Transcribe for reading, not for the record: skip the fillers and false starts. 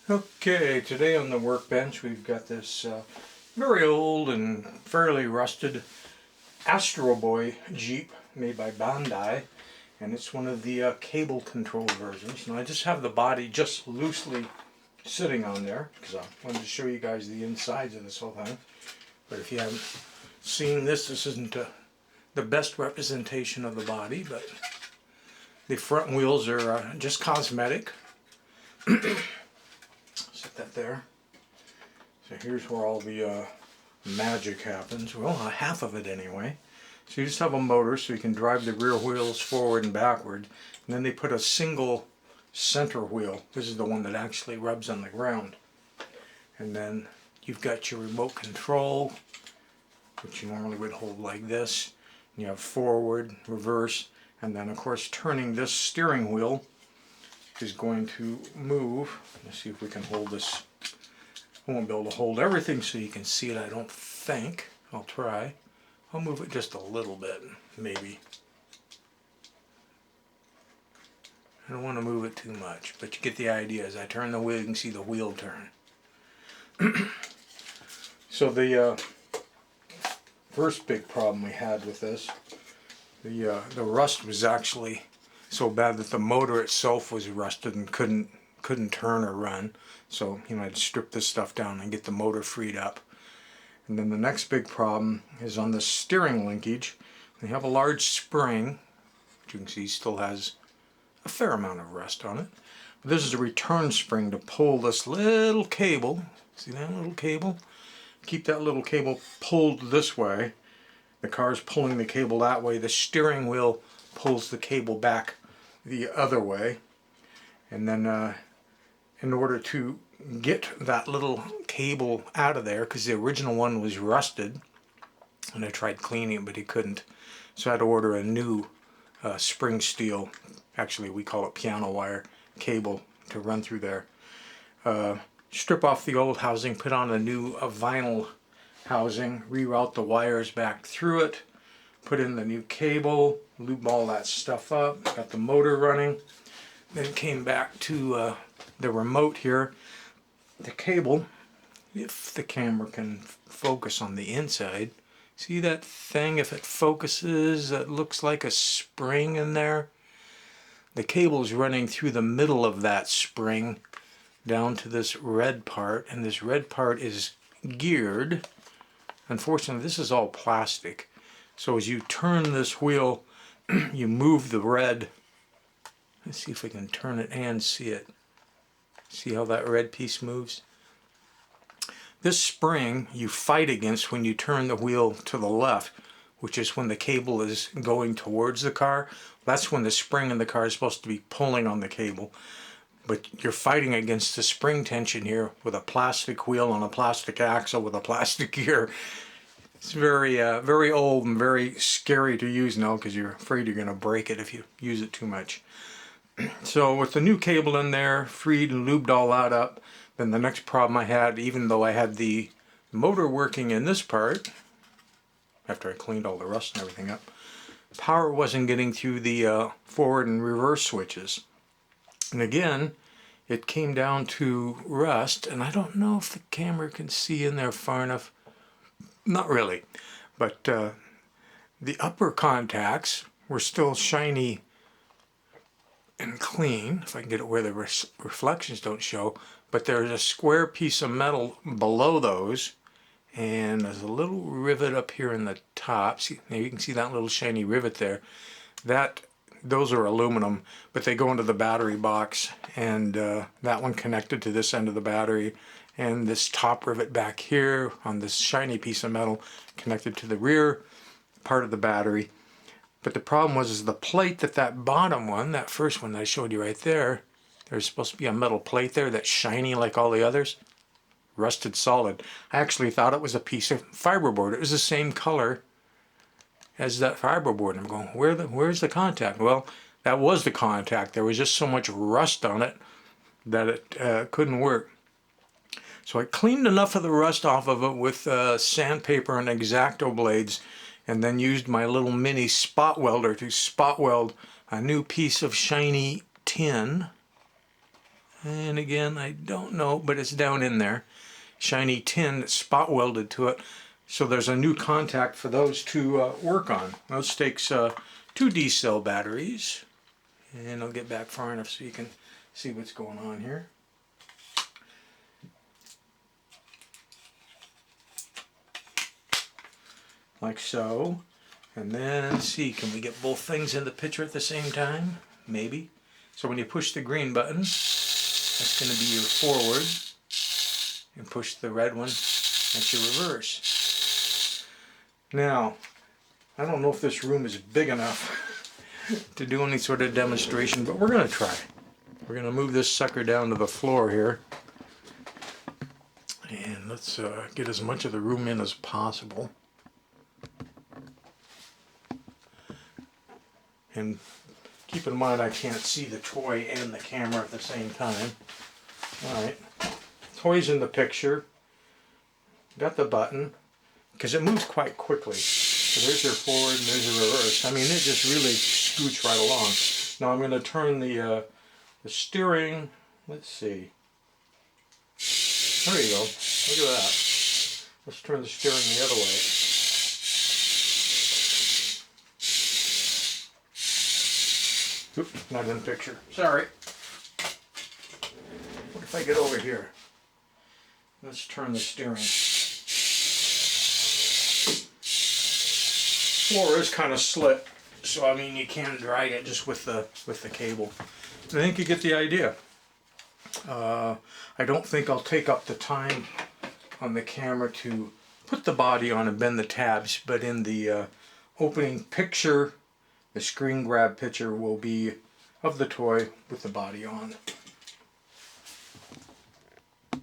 Okay, today on the workbench we've got this very old and fairly rusted Astro Boy Jeep made by Bandai, and it's one of the cable control versions. Now I just have the body just loosely sitting on there because I wanted to show you guys the insides of this whole thing. But if you haven't seen this, this isn't the best representation of the body, but the front wheels are just cosmetic. Set that there. So here's where all the magic happens. Well, half of it anyway. So you just have a motor so you can drive the rear wheels forward and backward. And then they put a single center wheel. This is the one that actually rubs on the ground. And then you've got your remote control, which you normally would hold like this. And you have forward, reverse, and then of course turning this steering wheel is going to move. Let's see if we can hold this. I won't be able to hold everything so you can see it, I don't think. I'll try. I'll move it just a little bit, maybe. I don't want to move it too much, but you get the idea. As I turn the wheel, you can see the wheel turn. So the first big problem we had with this, the rust was actually so bad that the motor itself was rusted and couldn't turn or run. So I'd strip this stuff down and get the motor freed up. And then the next big problem is on the steering linkage. They have a large spring, which you can see still has a fair amount of rust on it. But this is a return spring to pull this little cable. See that little cable? Keep that little cable pulled this way. The car's pulling the cable that way. The steering wheel pulls the cable back the other way. And then in order to get that little cable out of there, because the original one was rusted, and I tried cleaning it but he couldn't, so I had to order a new spring steel, actually we call it piano wire, cable to run through there. Strip off the old housing, put on a new vinyl housing, reroute the wires back through it, put in the new cable, lube all that stuff up, got the motor running. Then came back to the remote here. The cable, if the camera can focus on the inside, see that thing? If it focuses, it looks like a spring in there. The cable's running through the middle of that spring down to this red part, and this red part is geared. Unfortunately, this is all plastic. So as you turn this wheel, you move the red. Let's see if we can turn it and see it. See how that red piece moves? This spring you fight against when you turn the wheel to the left, which is when the cable is going towards the car. That's when the spring in the car is supposed to be pulling on the cable. But you're fighting against the spring tension here with a plastic wheel on a plastic axle with a plastic gear. It's very, very old and very scary to use now because you're afraid you're going to break it if you use it too much. So with the new cable in there, freed and lubed all that up, then the next problem I had, even though I had the motor working in this part, after I cleaned all the rust and everything up, power wasn't getting through the forward and reverse switches. And again, it came down to rust, and I don't know if the camera can see in there far enough. Not really, but the upper contacts were still shiny and clean, if I can get it where the reflections don't show, but there's a square piece of metal below those, and there's a little rivet up here in the top. See, now you can see that little shiny rivet there. Those are aluminum, but they go into the battery box, and that one connected to this end of the battery, and this top rivet back here on this shiny piece of metal connected to the rear part of the battery. But the problem was the plate that bottom one, that first one that I showed you right there, there's supposed to be a metal plate there that's shiny like all the others. Rusted solid. I actually thought it was a piece of fiberboard. It was the same color as that fiberboard. I'm going, where's the contact? Well, that was the contact. There was just so much rust on it that it couldn't work. So I cleaned enough of the rust off of it with sandpaper and X-Acto blades, and then used my little mini spot welder to spot weld a new piece of shiny tin. And again, I don't know, but it's down in there. Shiny tin spot welded to it. So there's a new contact for those to work on. Those takes 2 D-cell batteries. And I'll get back far enough so you can see what's going on here. Like so. And then, see, can we get both things in the picture at the same time? Maybe. So when you push the green button, that's going to be your forward. And push the red one, that's your reverse. Now, I don't know if this room is big enough to do any sort of demonstration, but we're going to try. We're going to move this sucker down to the floor here. And let's get as much of the room in as possible. And keep in mind I can't see the toy and the camera at the same time. Alright, toy's in the picture. Got the button, because it moves quite quickly. So there's your forward and there's your reverse. I mean, it just really scoots right along. Now I'm going to turn the steering. Let's see. There you go. Look at that. Let's turn the steering the other way. Oops, not in the picture. Sorry. What if I get over here? Let's turn the steering. Floor is kind of slit, so I mean you can drag it just with the cable. I think you get the idea. I don't think I'll take up the time on the camera to put the body on and bend the tabs, but in the opening picture, the screen grab picture will be of the toy with the body on.